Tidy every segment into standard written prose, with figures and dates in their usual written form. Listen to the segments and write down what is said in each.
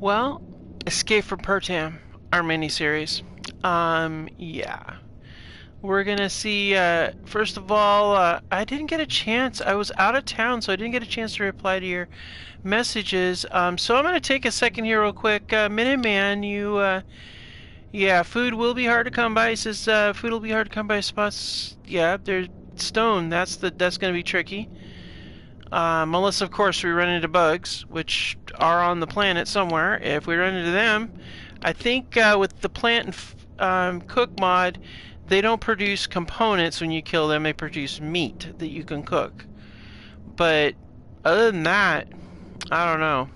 Well, Escape from Pertam, our miniseries. Yeah. We're gonna see, first of all, I didn't get a chance. I was out of town, so I didn't get a chance to reply to your messages. So I'm gonna take a second here real quick. Minuteman, yeah, food will be hard to come by. He says, food will be hard to come by spots. Yeah, there's stone. That's gonna be tricky. Unless, of course, we run into bugs, which are on the planet somewhere. If we run into them, I think with the plant and cook mod, they don't produce components when you kill them. They produce meat that you can cook. But other than that, I don't know.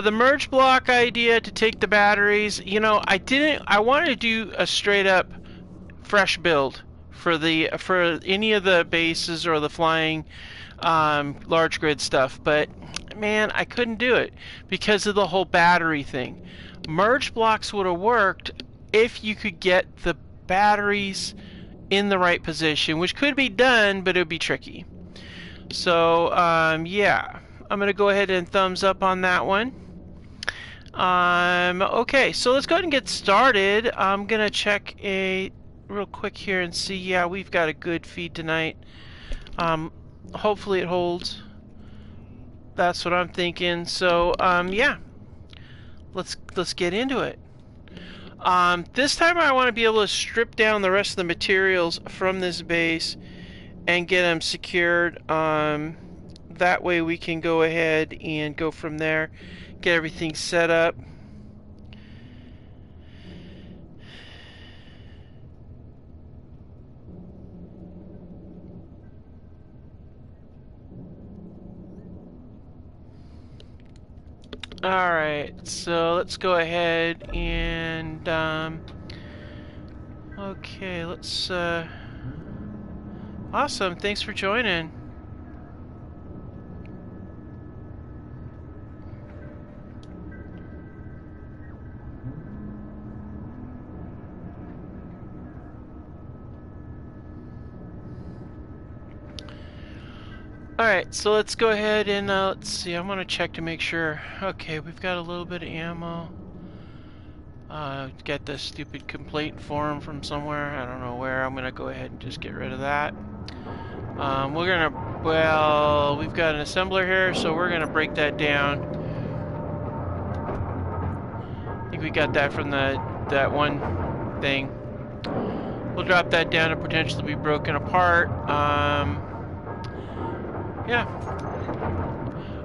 The merge block idea to take the batteries, I wanted to do a straight up fresh build for any of the bases or the flying large grid stuff, but man, I couldn't do it because of the whole battery thing. Merge blocks would have worked if you could get the batteries in the right position, which could be done, but it would be tricky. So yeah, I'm gonna go ahead and thumbs up on that one. Okay, so let's go ahead and get started. I'm gonna check a real quick here and see. Yeah, we've got a good feed tonight. Hopefully it holds. That's what I'm thinking. So yeah, let's get into it. This time I want to be able to strip down the rest of the materials from this base and get them secured. That way we can go ahead and go from there, get everything set up. Alright, so let's go ahead and okay, let's awesome, thanks for joining. Alright, so let's go ahead and let's see, I'm gonna check to make sure. Okay, we've got a little bit of ammo. Get this stupid complaint form from somewhere, I don't know where. I'm gonna go ahead and just get rid of that. Well, we've got an assembler here, so we're gonna break that down. I think we got that from that one thing. We'll drop that down and potentially be broken apart. Yeah.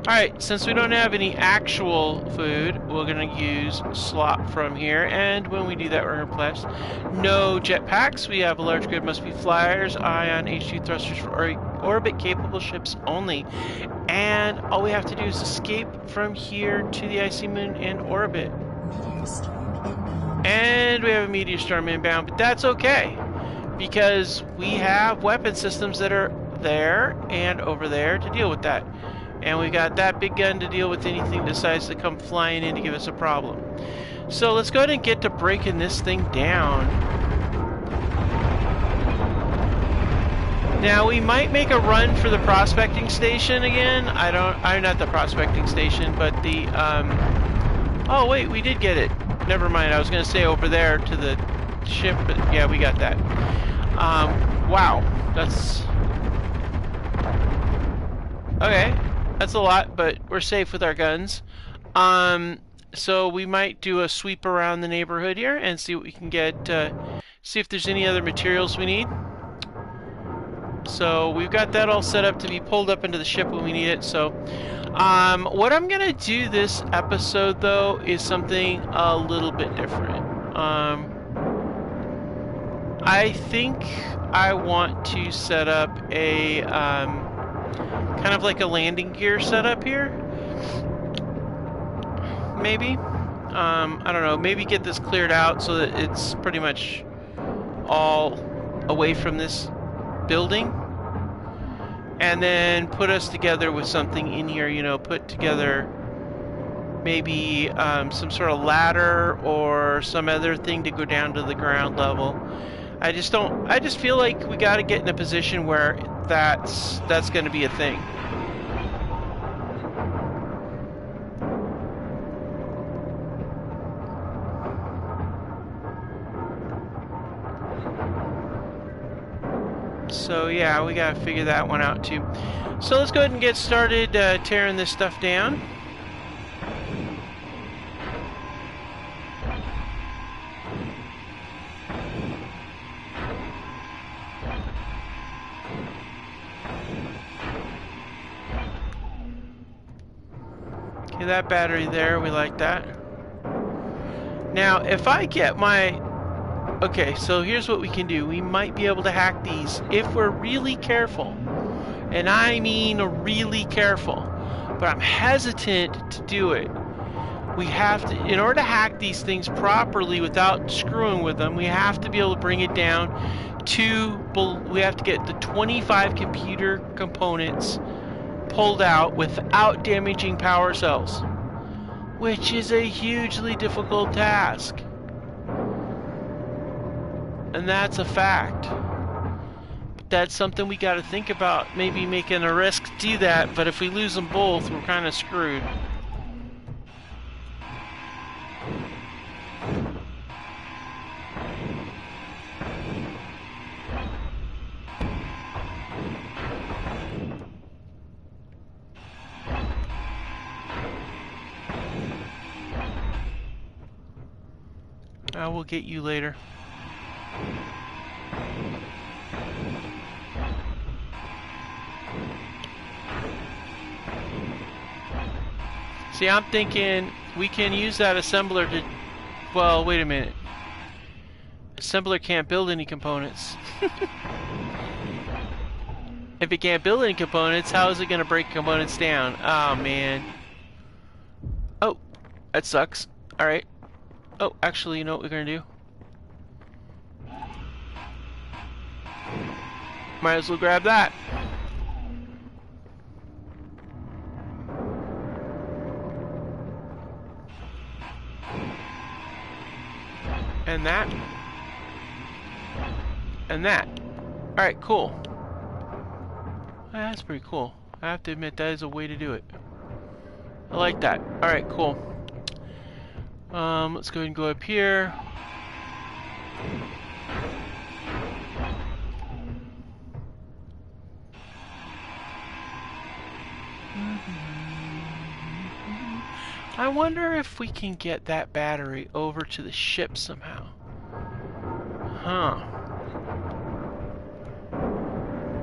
Alright, since we don't have any actual food, we're going to use slop from here. And when we do that, we're going to press no jetpacks. We have a large grid, must be flyers, ion, H2 thrusters for orbit-capable ships only. And all we have to do is escape from here to the icy moon in orbit. And we have a meteor storm inbound, but that's okay, because we have weapon systems that are there and over there to deal with that. And we got that big gun to deal with anything that decides to come flying in to give us a problem. So let's go ahead and get to breaking this thing down. Now we might make a run for the prospecting station again. I'm not the prospecting station, but the oh wait, we did get it. Never mind, I was gonna say over there to the ship, but yeah, we got that. Wow, that's okay. That's a lot, but we're safe with our guns. So we might do a sweep around the neighborhood here and see what we can get, see if there's any other materials we need. So we've got that all set up to be pulled up into the ship when we need it. So what I'm gonna do this episode though is something a little bit different. I think I want to set up a kind of like a landing gear setup here. Maybe. I don't know. Maybe get this cleared out so that it's pretty much all away from this building. And then put us together with something in here, you know, put together maybe some sort of ladder or some other thing to go down to the ground level. I just feel like we got to get in a position where that's going to be a thing. yeah, we gotta figure that one out too. So let's go ahead and get started tearing this stuff down. Okay, that battery there, we like that. Now, if I get my... Okay, so here's what we can do. We might be able to hack these if we're really careful. And I mean really careful. But I'm hesitant to do it. We have to, in order to hack these things properly without screwing with them, we have to be able to bring it down to... We have to get the 25 computer components pulled out without damaging power cells, which is a hugely difficult task. And that's a fact. But that's something we got to think about, maybe making a risk to do that, but if we lose them both, we're kind of screwed. I will get you later. See, I'm thinking we can use that assembler to... Well, wait a minute. Assembler can't build any components. If it can't build any components, how is it going to break components down? Oh, man. Oh, that sucks. Alright. Oh, actually, you know what we're going to do? Might as well grab that. And that. And that. Alright, cool. That's pretty cool. I have to admit, that is a way to do it. I like that. Alright, cool. Let's go ahead and go up here. I wonder if we can get that battery over to the ship somehow. Huh.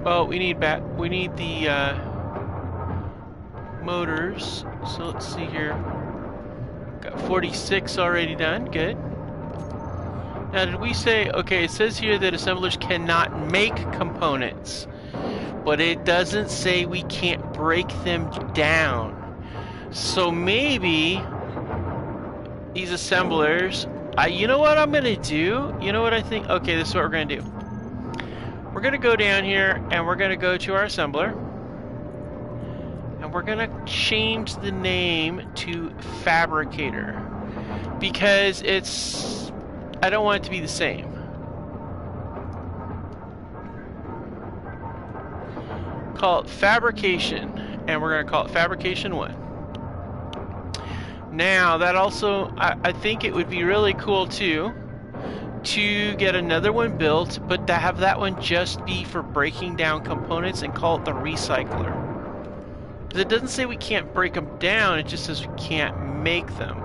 Oh, we need the motors. So let's see here. Got 46 already done. Good. Now, did we say... Okay, it says here that assemblers cannot make components. But it doesn't say we can't break them down. So maybe these assemblers... you know what I'm going to do? You know what I think? Okay, this is what we're going to do. We're going to go down here and we're going to go to our assembler. And we're going to change the name to Fabricator. Because it's... I don't want it to be the same. Call it Fabrication. And we're going to call it Fabrication 1. Now, that also... I think it would be really cool, too, to get another one built, but to have that one just be for breaking down components and call it the Recycler. Because it doesn't say we can't break them down, it just says we can't make them.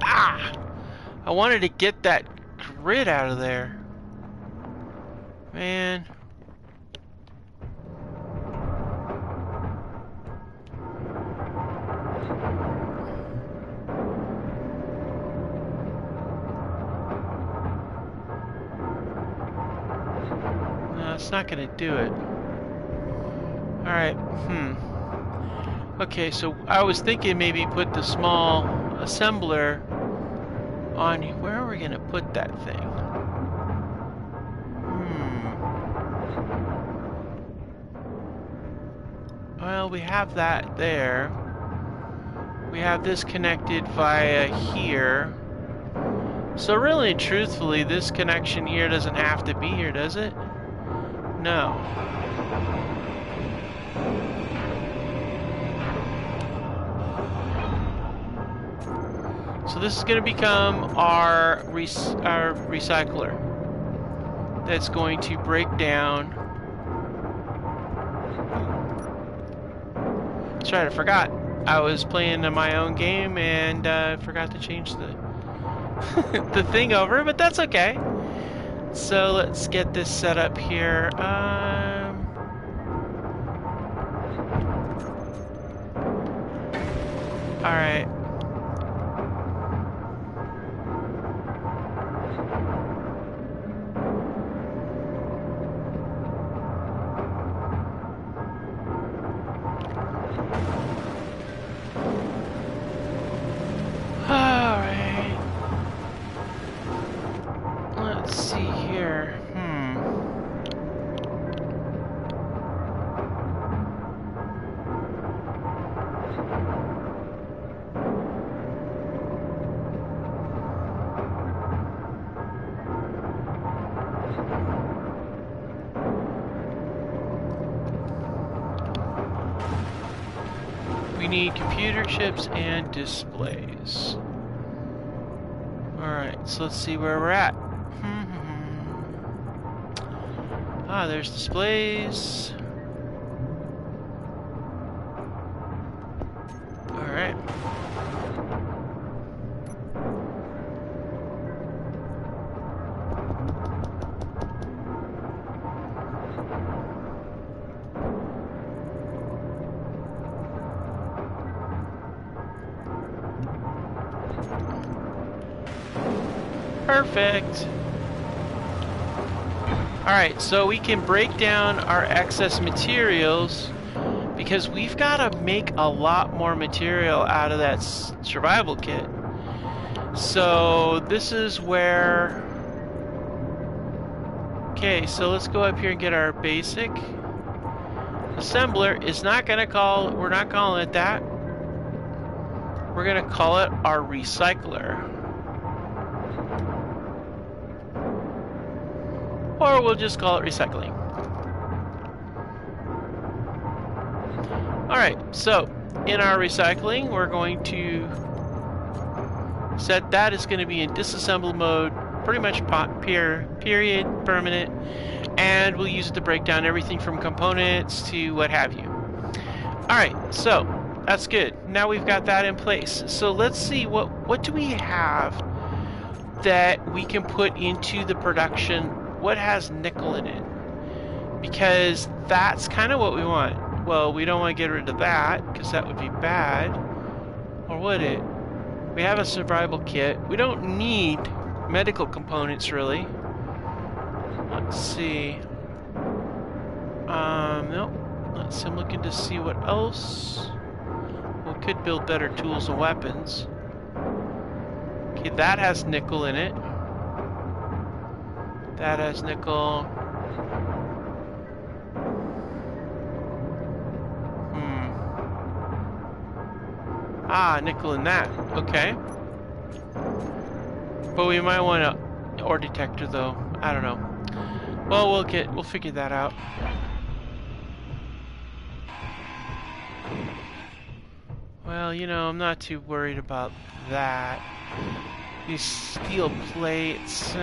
Ah! I wanted to get that grid out of there. Man. It's not gonna do it. Alright, Okay, so I was thinking maybe put the small assembler on... Where are we gonna put that thing? Well, we have that there. We have this connected via here. So really and truthfully, this connection here doesn't have to be here, does it? No. So this is going to become our recycler. That's going to break down. That's right, I forgot. I was playing my own game and forgot to change the the thing over, but that's okay. So let's get this set up here. All right. Alright. Let's see here. We need computer chips and displays. Alright, so let's see where we're at. Ah, there's displays. Alright. Perfect. Alright, so we can break down our excess materials because we've got to make a lot more material out of that survival kit. So this is where... Okay, so let's go up here and get our basic assembler. It's not going to call... We're not calling it that. We're going to call it our recycler. Or we'll just call it recycling. Alright, so in our recycling, we're going to set that is going to be in disassemble mode, pretty much period, permanent, and we'll use it to break down everything from components to what have you. Alright, so that's good. Now we've got that in place. So let's see, what do we have that we can put into the production? What has nickel in it? Because that's kind of what we want. Well, we don't want to get rid of that because that would be bad. Or would it? We have a survival kit. We don't need medical components really. Let's see. Nope. Let's see. I'm looking to see what else. We could build better tools and weapons. Okay, that has nickel in it. That has nickel. Ah, nickel in that. Okay. But we might want a ore detector though. I don't know. Well, we'll figure that out. Well, you know, I'm not too worried about that. These steel plates.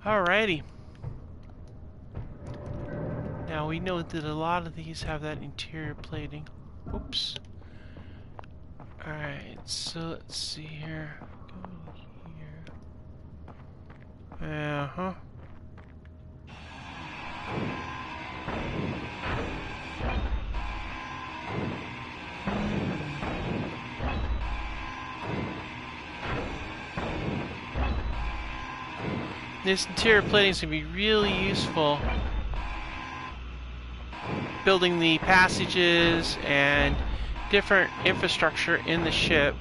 Alrighty. Now we know that a lot of these have that interior plating. Oops. Alright, so let's see here. Go here. Uh-huh. This interior plating is going to be really useful. Building the passages and different infrastructure in the ship.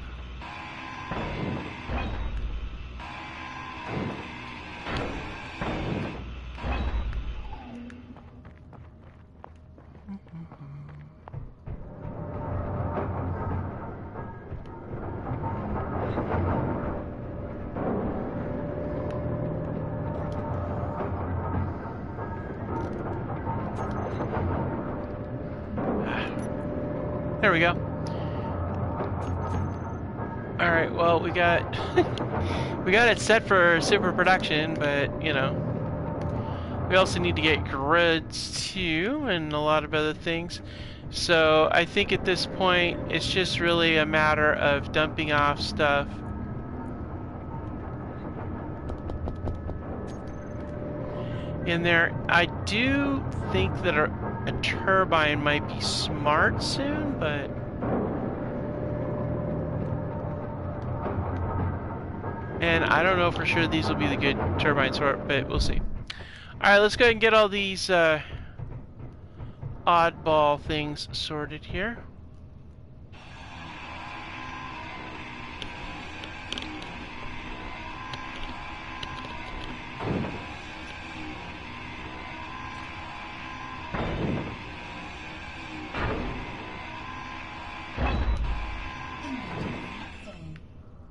There we go. Alright, well, we got we got it set for super production, but, you know, we also need to get grids too, and a lot of other things. So I think at this point, it's just really a matter of dumping off stuff. In there, I do think that a turbine might be smart soon, but and I don't know for sure these will be the good turbine sort, but we'll see. Alright, let's go ahead and get all these oddball things sorted here.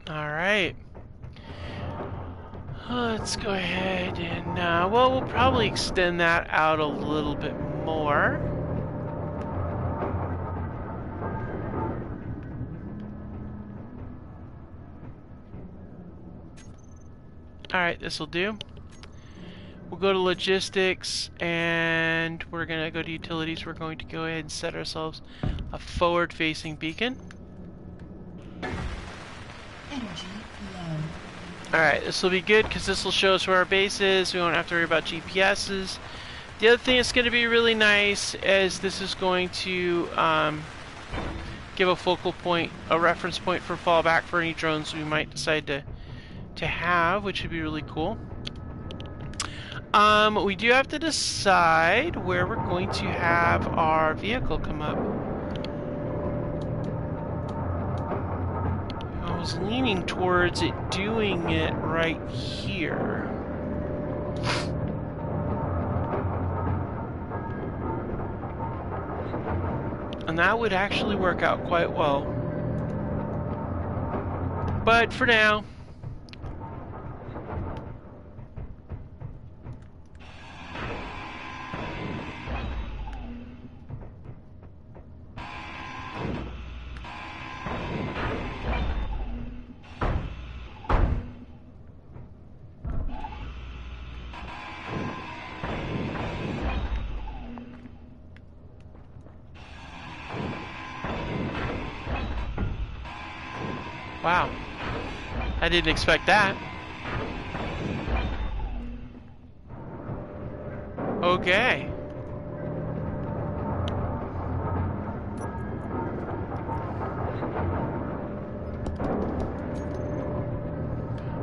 Alright. Let's go ahead and, well, we'll probably extend that out a little bit more. Alright, this will do. We'll go to logistics, and we're going to go to utilities. We're going to go ahead and set ourselves a forward-facing beacon. Energy low. Alright, this will be good because this will show us where our base is. We won't have to worry about GPSs. The other thing that's going to be really nice is this is going to give a focal point, a reference point for fallback for any drones we might decide to have, which would be really cool. We do have to decide where we're going to have our vehicle come up. I was leaning towards it doing it right here. And that would actually work out quite well. But for now, wow, I didn't expect that. Okay.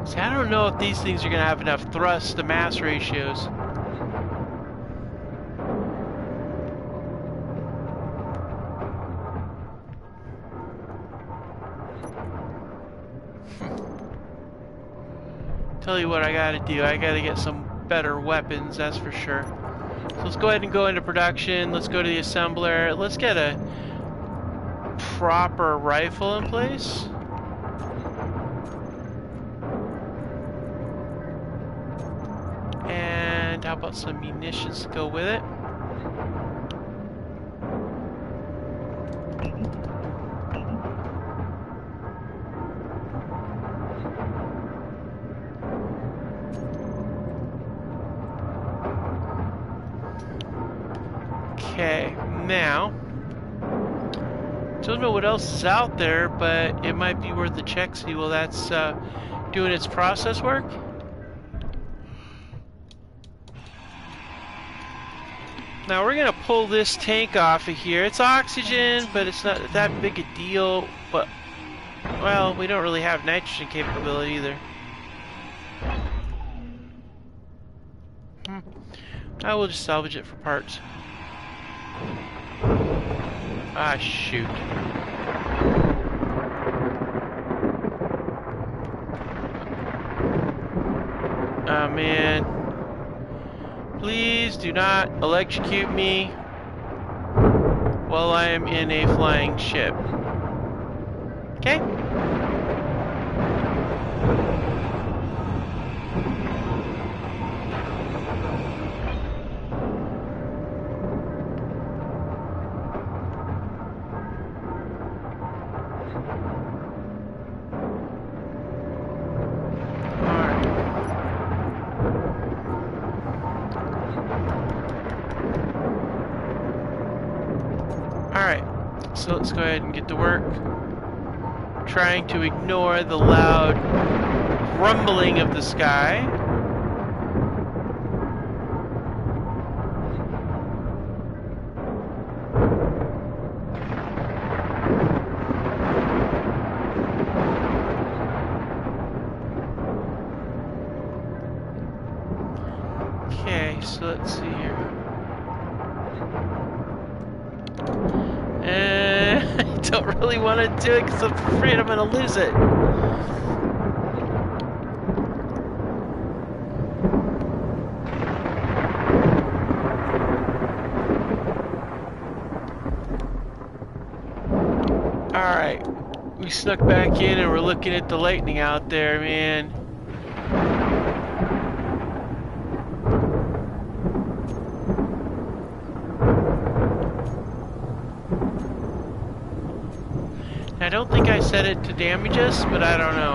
See, I don't know if these things are going to have enough thrust to mass ratios. Tell you what I gotta do, I gotta get some better weapons, that's for sure. So let's go ahead and go into production, let's go to the assembler, let's get a proper rifle in place. And how about some munitions to go with it? Okay, now, don't know what else is out there, but it might be worth a check, see while that's doing its process work. Now we're gonna pull this tank off of here. It's oxygen, but it's not that big a deal, but, well, we don't really have nitrogen capability either. I will just salvage it for parts. Ah, shoot. Oh, man. Please do not electrocute me while I am in a flying ship. Okay? So let's go ahead and get to work. Trying to ignore the loud rumbling of the sky. Okay, so let's see here. I don't really want to do it because I'm afraid I'm going to lose it. Alright, we snuck back in and we're looking at the lightning out there, man. I don't think I set it to damage us, but I don't know.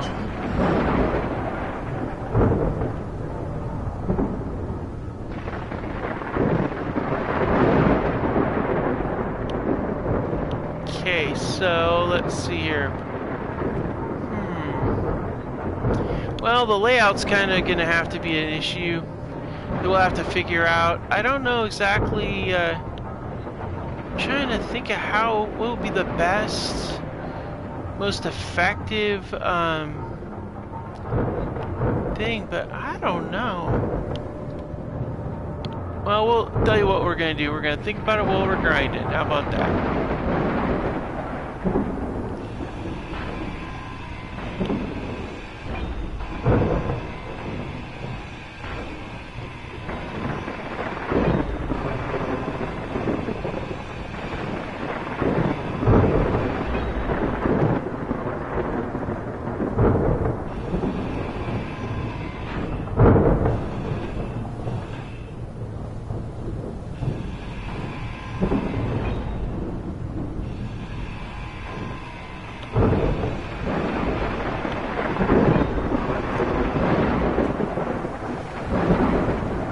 Okay, so let's see here. Well, the layout's kind of going to have to be an issue that we'll have to figure out. I don't know exactly. I'm trying to think of how will be the best, most effective thing, but I don't know. Well, we'll tell you what we're going to do. We're going to think about it while we're grinding. How about that?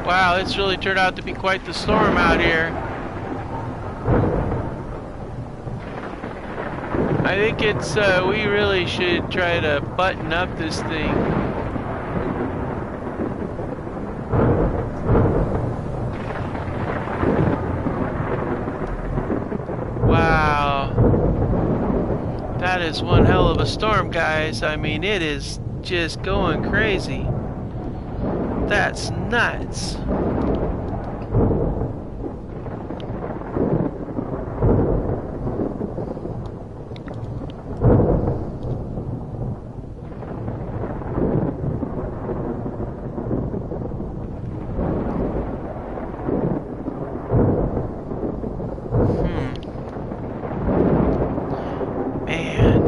Wow, it's really turned out to be quite the storm out here. I think it's, we really should try to button up this thing. Wow. That is one hell of a storm, guys. I mean, it is just going crazy. That's nuts. Man,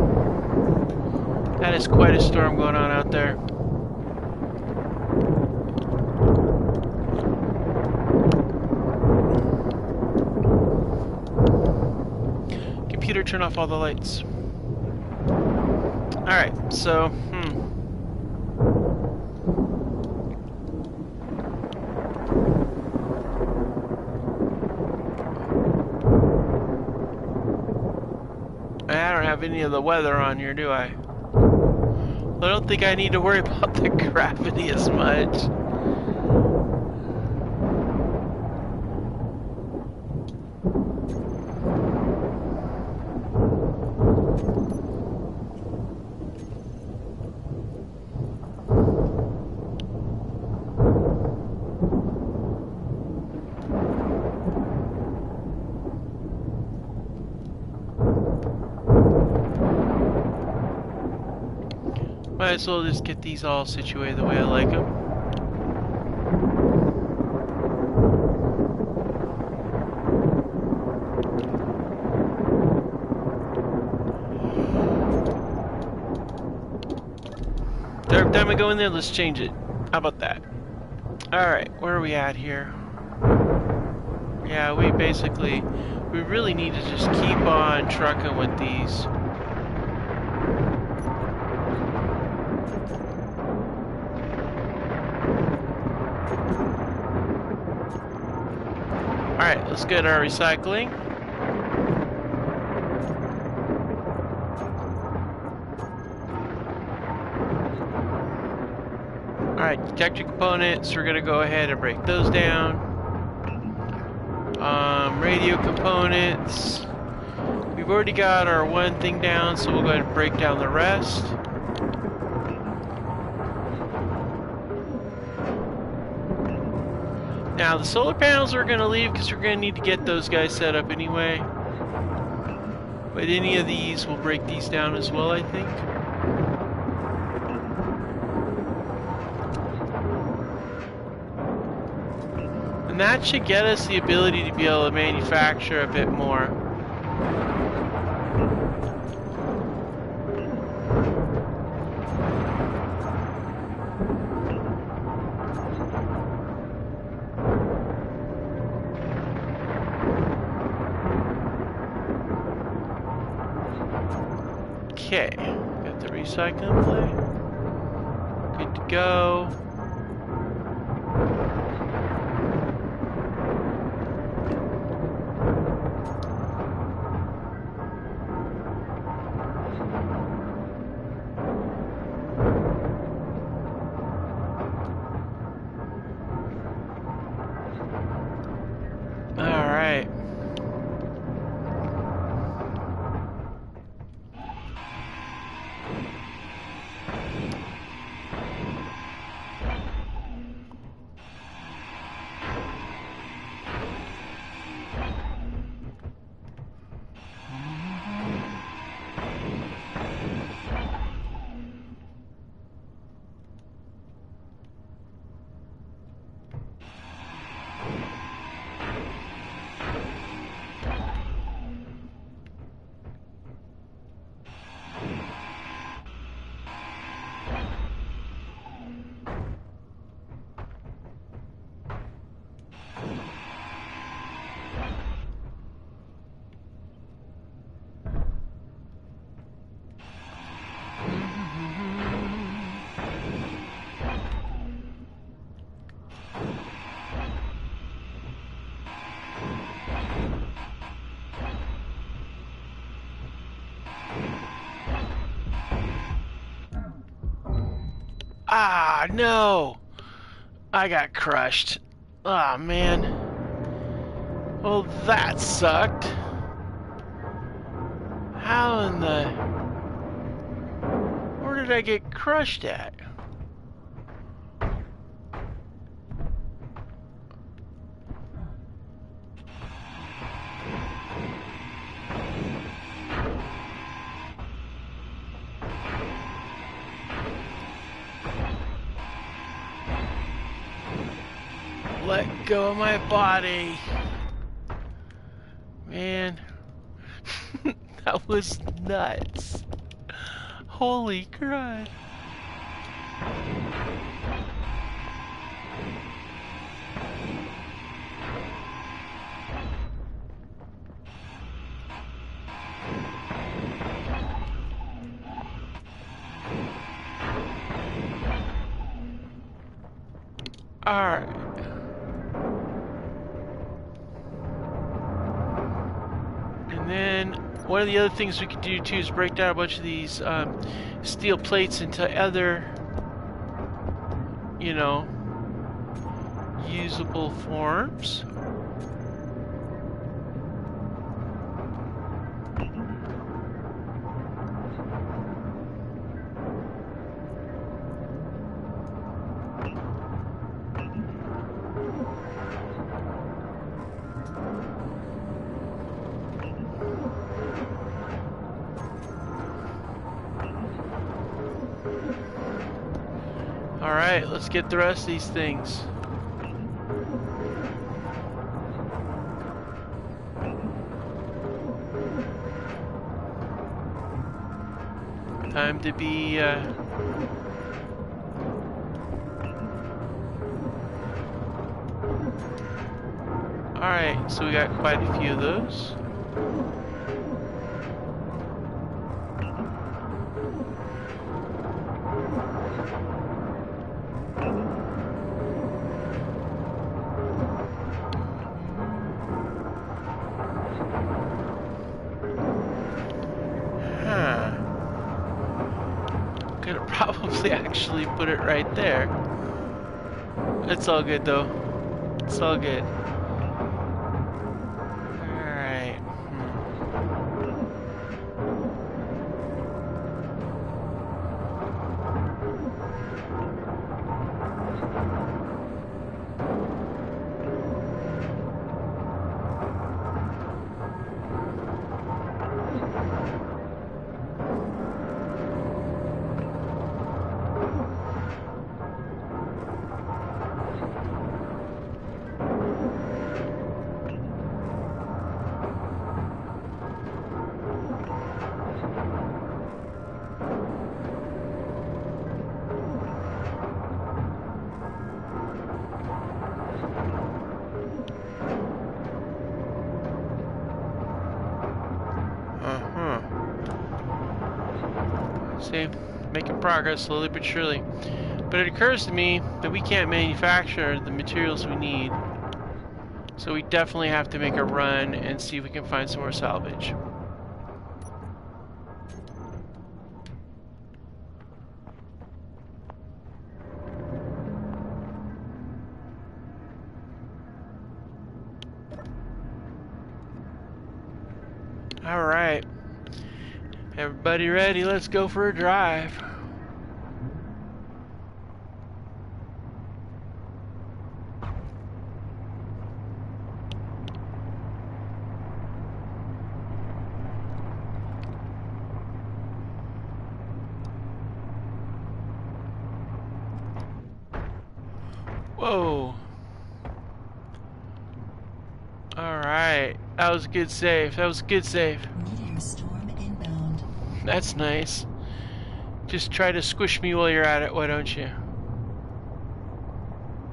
that is quite a storm going on out there. Computer, turn off all the lights. Alright, so, I don't have any of the weather on here, do I? I don't think I need to worry about the gravity as much. Might as well just get these all situated the way I like them. Every time I go in there, let's change it. How about that? Alright, where are we at here? Yeah, we really need to just keep on trucking with these. Alright, let's get our recycling. Detector components, we're gonna go ahead and break those down. Radio components. We've already got our one thing down, so we'll go ahead and break down the rest. Now the solar panels are gonna leave because we're gonna need to get those guys set up anyway. But any of these, we'll break these down as well, I think. And that should get us the ability to be able to manufacture a bit more. Okay, got the recycling plate. Good to go. Ah, no! I got crushed. Ah, man. Well, that sucked. How in the... Where did I get crushed at? Let go of my body. Man. That was nuts. Holy crud. Alright. And then one of the other things we could do too is break down a bunch of these steel plates into other, you know, usable forms. Alright, let's get the rest of these things. Time to be, Alright, so we got quite a few of those. Could have probably actually put it right there. It's all good though. It's all good. Alright. See, making progress slowly but surely. But it occurs to me that we can't manufacture the materials we need. So we definitely have to make a run and see if we can find some more salvage. Alright. Everybody ready? Let's go for a drive. Whoa. Alright. That was a good save. That was a good save. Meteor storm inbound. That's nice. Just try to squish me while you're at it, why don't you?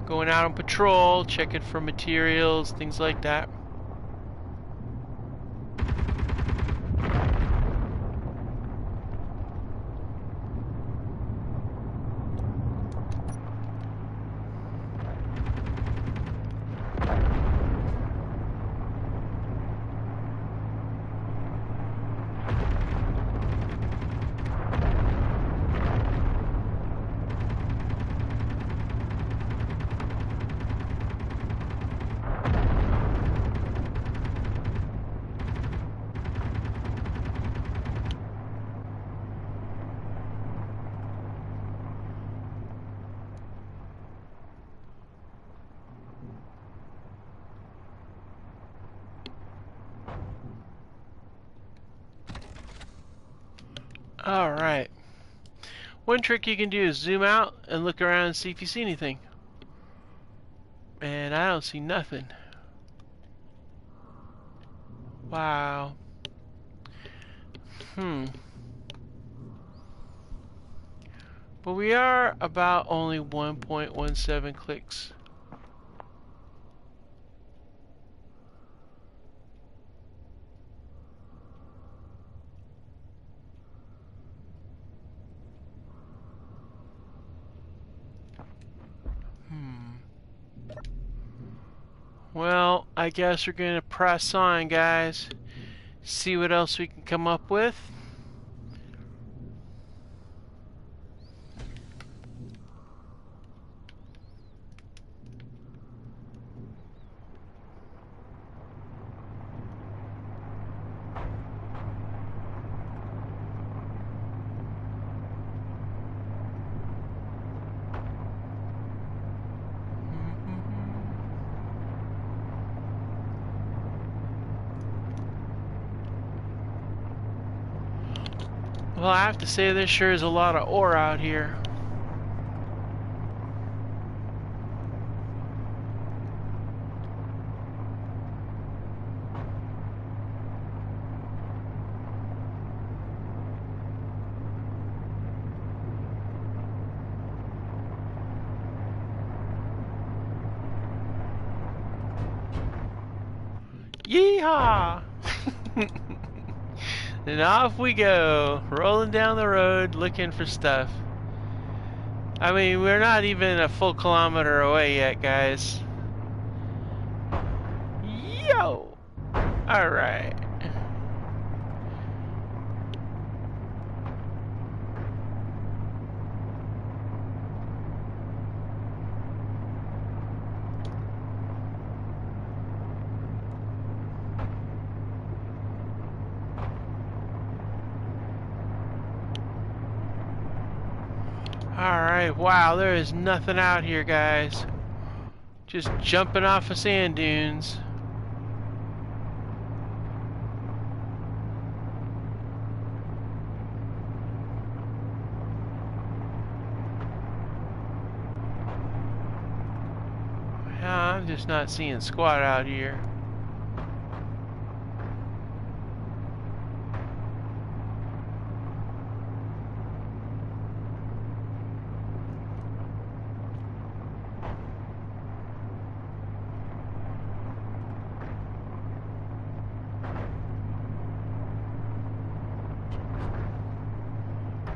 Going out on patrol, checking for materials, things like that. Alright. One trick you can do is zoom out and look around and see if you see anything. And I don't see nothing. Wow. But we are about only 1.17 clicks. Well, I guess we're gonna press on, guys. See what else we can come up with. Well, I have to say there sure is a lot of ore out here. Yeehaw! And off we go, rolling down the road looking for stuff. I mean, we're not even a full kilometer away yet, guys. Yo! Alright. Alright, wow, there is nothing out here, guys. Just jumping off of sand dunes. Yeah, I'm just not seeing squat out here.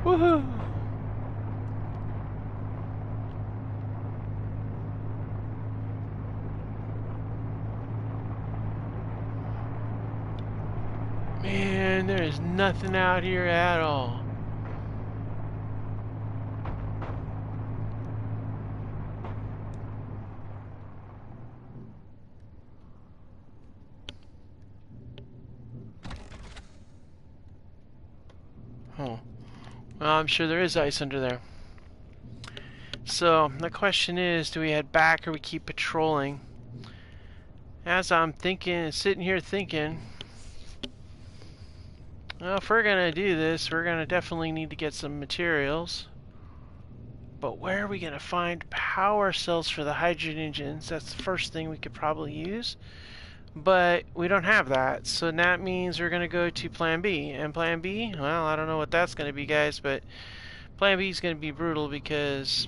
Woohoo! Man, there is nothing out here at all. Oh. Well, I'm sure there is ice under there. So, the question is, do we head back or we keep patrolling? As I'm thinking, sitting here thinking, well, if we're gonna do this, we're gonna definitely need to get some materials. But where are we gonna find power cells for the hydrogen engines? That's the first thing we could probably use. But we don't have that, so that means we're gonna go to Plan B. And Plan B, well, I don't know what that's gonna be, guys, but Plan B is gonna be brutal because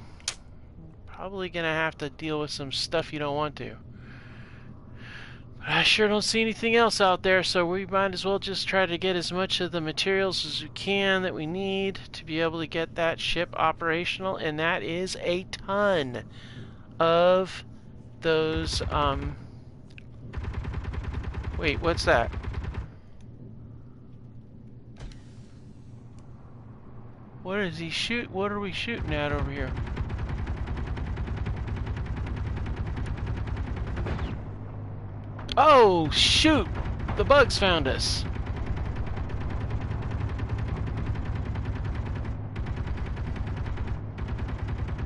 probably gonna have to deal with some stuff you don't want to. I sure don't see anything else out there, so we might as well just try to get as much of the materials as we can that we need to be able to get that ship operational, and that is a ton of those, wait, what's that? What is he shoot? What are we shooting at over here? Oh, shoot! The bugs found us.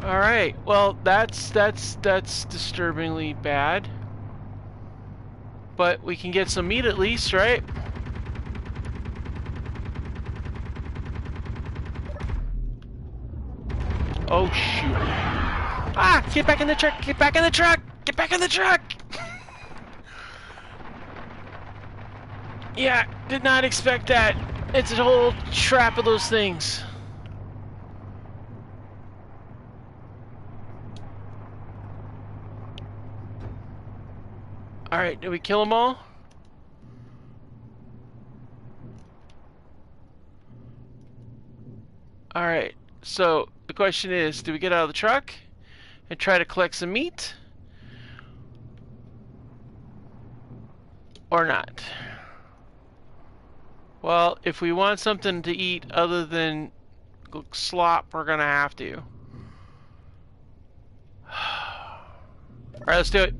Alright, well, that's disturbingly bad. But we can get some meat at least, right? Oh, shoot. Ah! Get back in the truck! Get back in the truck! Get back in the truck! Yeah, did not expect that. It's a whole trap of those things. Alright, did we kill them all? Alright, so the question is, do we get out of the truck and try to collect some meat? Or not? Well, if we want something to eat other than slop, we're gonna have to. Alright, let's do it.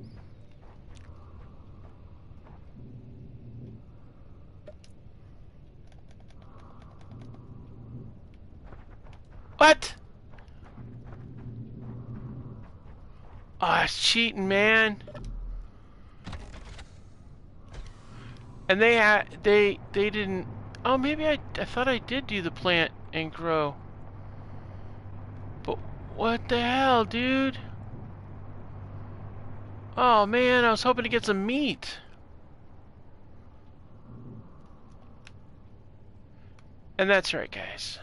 What? Oh, it's cheating, man. And they didn't. Oh, maybe I thought I did do the plant and grow. But what the hell, dude? Oh man, I was hoping to get some meat. And that's right, guys.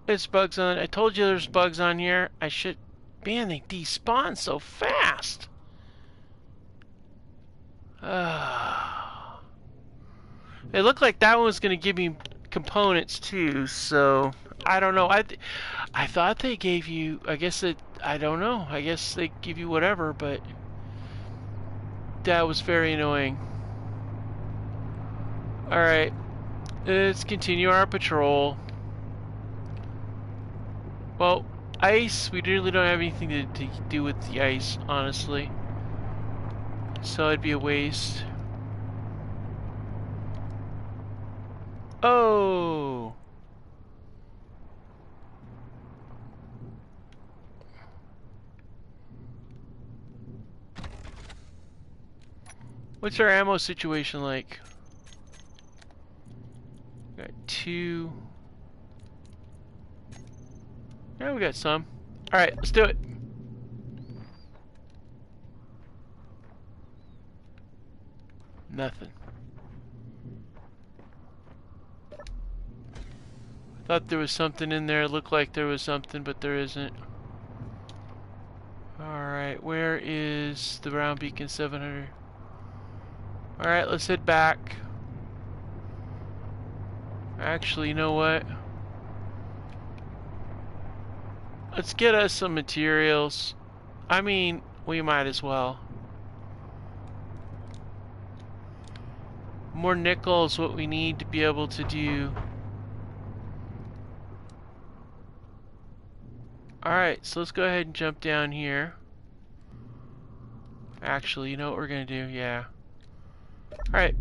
It's bugs on. I told you there's bugs on here. I should. Man, they despawn so fast. It looked like that one was going to give me components too, so I don't know. I thought they gave you. I guess it. I don't know. I guess they give you whatever, but that was very annoying. All right, let's continue our patrol. Well, ice. We really don't have anything to do with the ice, honestly. So it'd be a waste. Oh. What's our ammo situation like? Got 2. Yeah, we got some. Alright, let's do it. Nothing. Thought there was something in there. It looked like there was something, but there isn't. Alright, where is the round beacon 700? Alright, let's head back. Actually, you know what? Let's get us some materials. I mean, we might as well. More nickel is what we need to be able to do. Alright, so let's go ahead and jump down here. Actually, you know what we're gonna do? Yeah. Alright.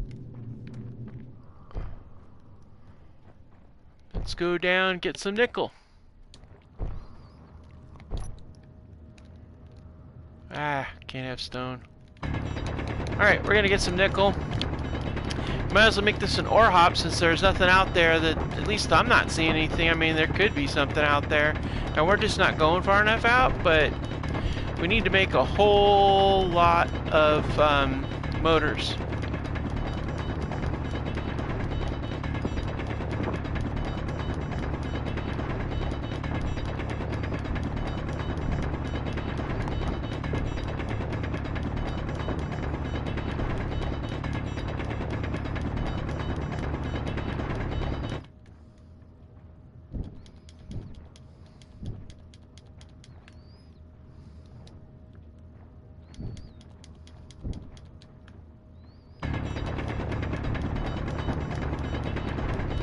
Let's go down, get some nickel. Ah, can't have stone. Alright, we're gonna get some nickel. Might as well make this an ore hop since there's nothing out there that, at least I'm not seeing anything. I mean, there could be something out there. And we're just not going far enough out, but we need to make a whole lot of motors.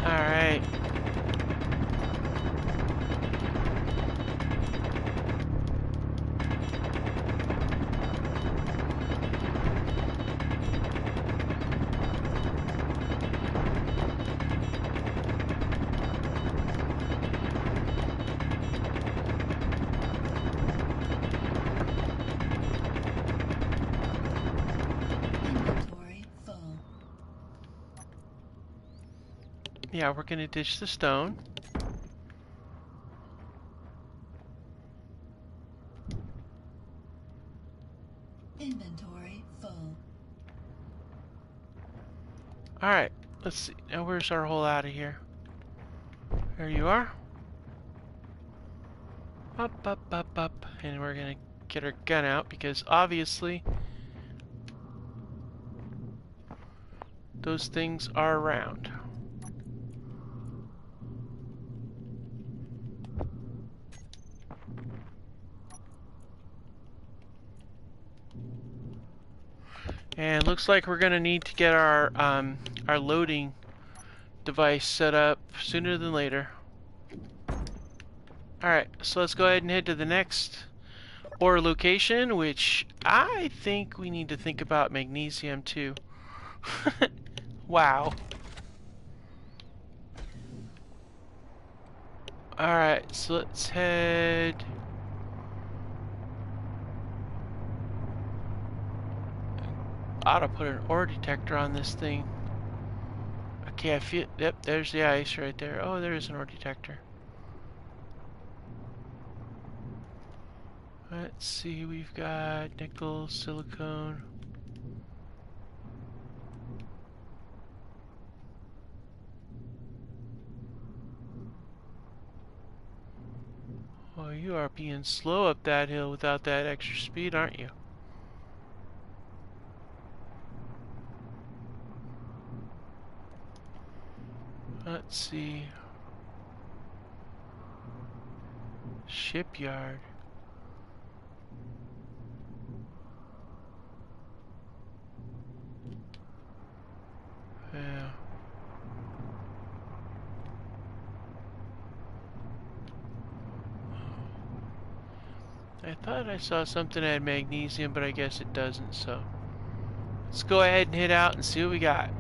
Alright. Inventory full. Yeah, we're gonna ditch the stone. Inventory full. Alright, let's see. Now where's our hole out of here? There you are. Up, up, up, up. And we're gonna get our gun out because obviously those things are around. And looks like we're gonna need to get our loading device set up sooner than later. Alright, so let's go ahead and head to the next ore location, which I think we need to think about magnesium too. Wow. Alright, so let's head... I ought to put an ore detector on this thing. Okay, I feel... Yep, there's the ice right there. Oh, there is an ore detector. Let's see, we've got nickel, silicone. Oh, you are being slow up that hill without that extra speed, aren't you? Let's see. Shipyard. Yeah. I thought I saw something that had magnesium, but I guess it doesn't, so let's go ahead and head out and see what we got.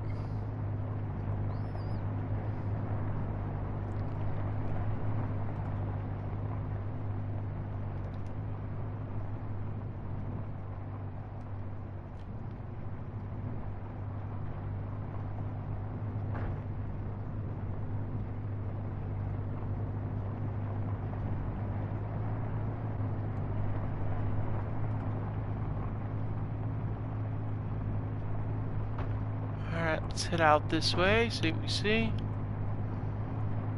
Alright, let's head out this way, see what we see.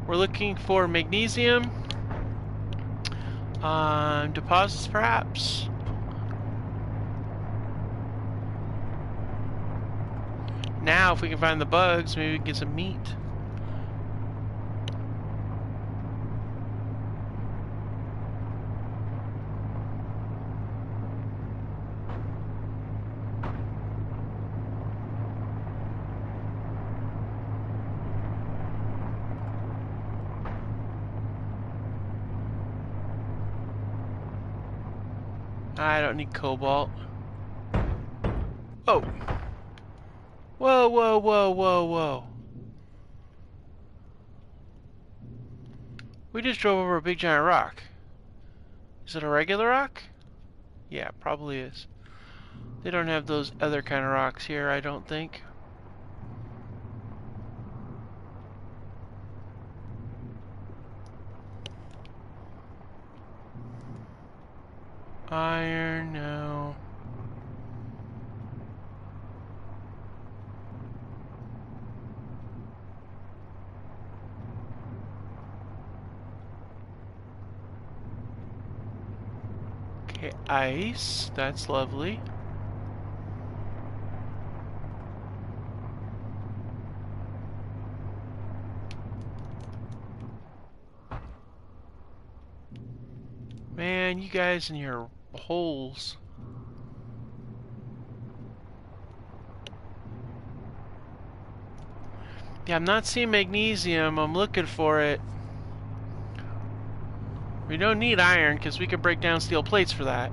We're looking for magnesium. Deposits, perhaps. Now, if we can find the bugs, maybe we can get some meat. I don't need cobalt. Oh! Whoa, whoa, whoa, whoa, whoa. We just drove over a big giant rock. Is it a regular rock? Yeah, it probably is. They don't have those other kind of rocks here, I don't think. Iron, no. Okay, ice. That's lovely. Man, you guys in your holes. Yeah, I'm not seeing magnesium. I'm looking for it. We don't need iron because we can break down steel plates for that.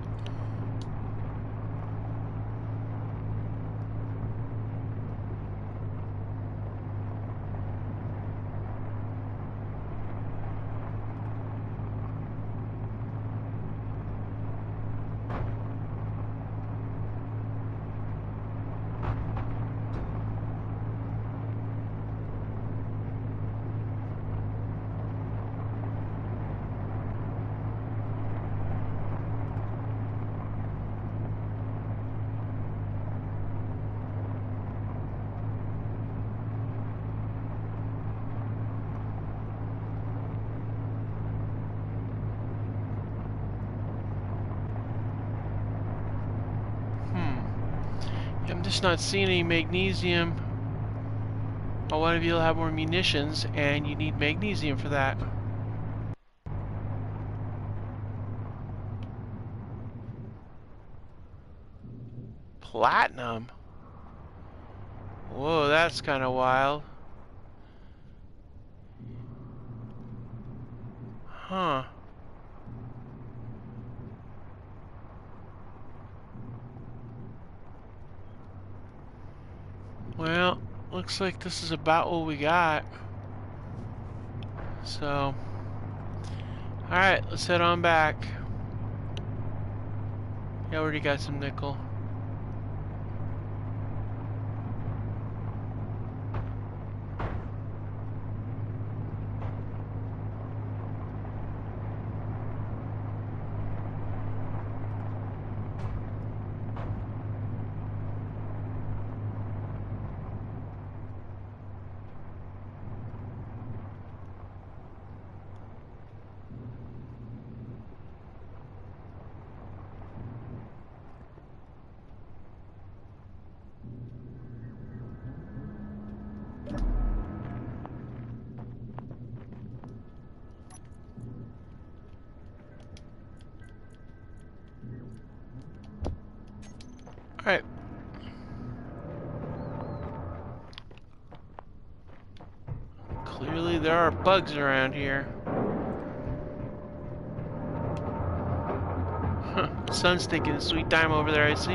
I'm just not seeing any magnesium. A lot of you will have more munitions, and you need magnesium for that. Platinum? Whoa, that's kind of wild. Huh. Well, looks like this is about what we got. So, alright, let's head on back. Yeah, already got some nickel. Alright. Clearly there are bugs around here. Huh. Sun's taking a sweet time over there, I see.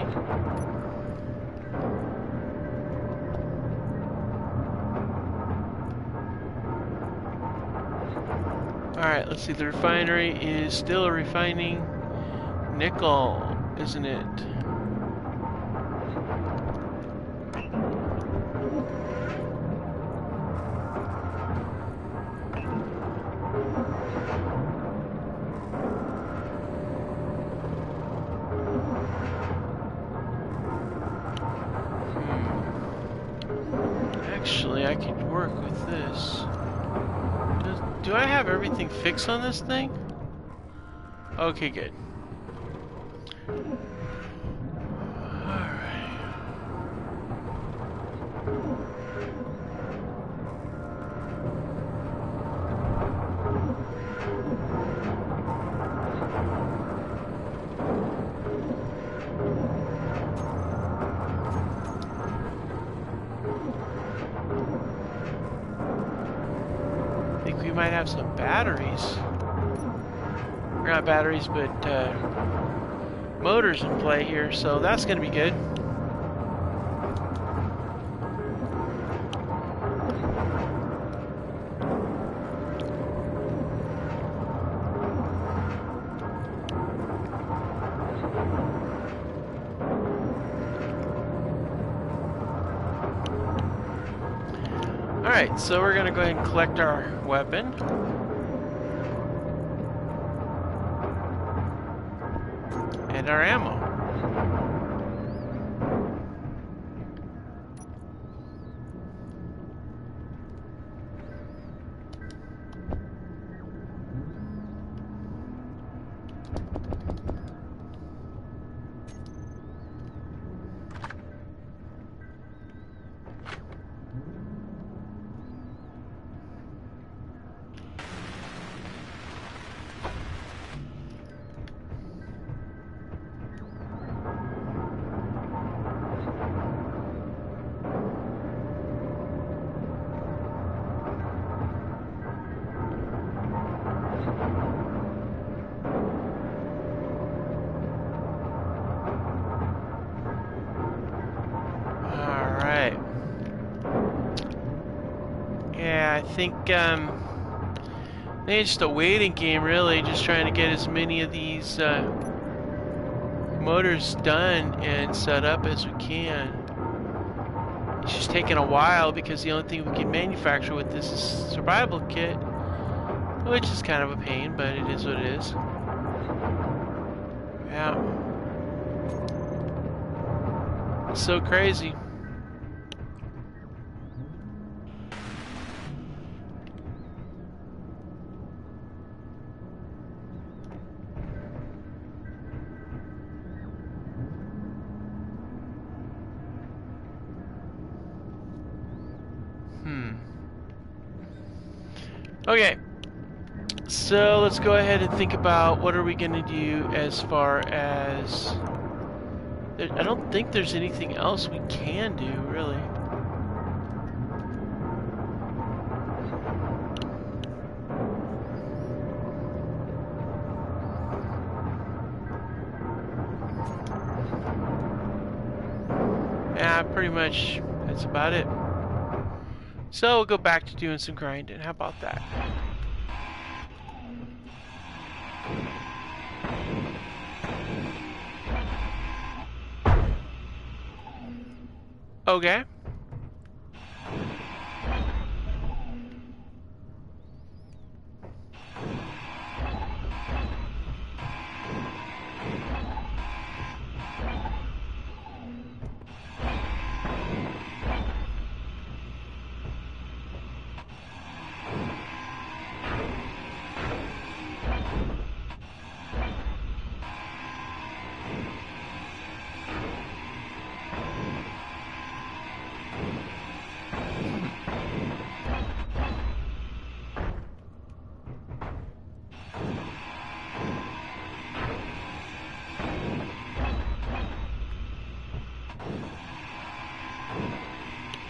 Alright, let's see. The refinery is still refining nickel, isn't it? I could work with this. Do I have everything fixed on this thing? Okay, good. Alright. I think we might have some batteries. Or not batteries, but motors in play here, so that's going to be good. Alright, so we're going to go ahead and collect our weapon. And our ammo. I think it's just a waiting game, really, just trying to get as many of these motors done and set up as we can. It's just taking a while because the only thing we can manufacture with this is survival kit, which is kind of a pain, but it is what it is. Yeah. It's so crazy. Okay, so let's go ahead and think about what are we going to do as far as... I don't think there's anything else we can do, really. Yeah, pretty much that's about it. So we'll go back to doing some grinding. How about that? Okay.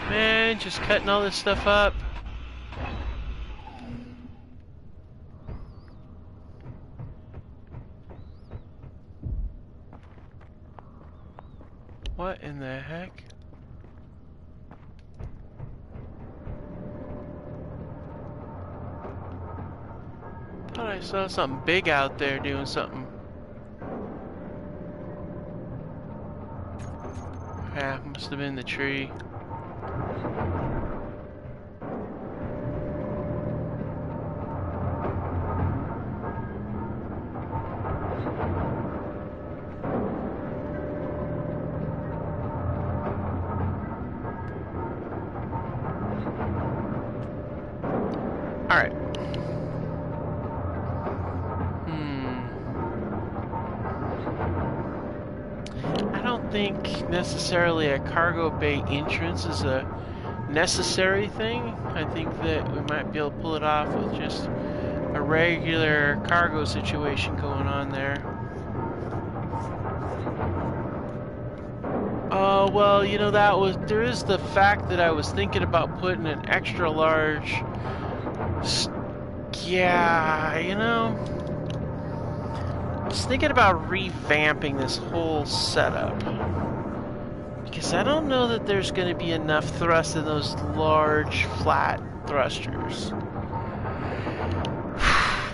Man, just cutting all this stuff up. What in the heck? Thought I saw something big out there doing something. Yeah, must have been the tree. Alright. I don't think necessarily a cargo bay entrance is a necessary thing. I think that we might be able to pull it off with just a regular cargo situation going on there. Oh, well, you know, there is the fact that I was thinking about putting an extra large, yeah, you know, I was thinking about revamping this whole setup. Because I don't know that there's going to be enough thrust in those large, flat thrusters.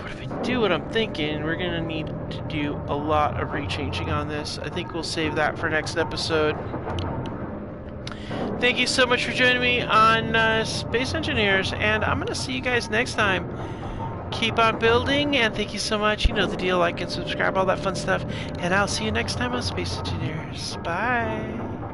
But if I do what I'm thinking, we're going to need to do a lot of rechanging on this. I think we'll save that for next episode. Thank you so much for joining me on Space Engineers, and I'm going to see you guys next time. Keep on building, and thank you so much. You know the deal, like and subscribe, all that fun stuff. And I'll see you next time on Space Engineers. Bye.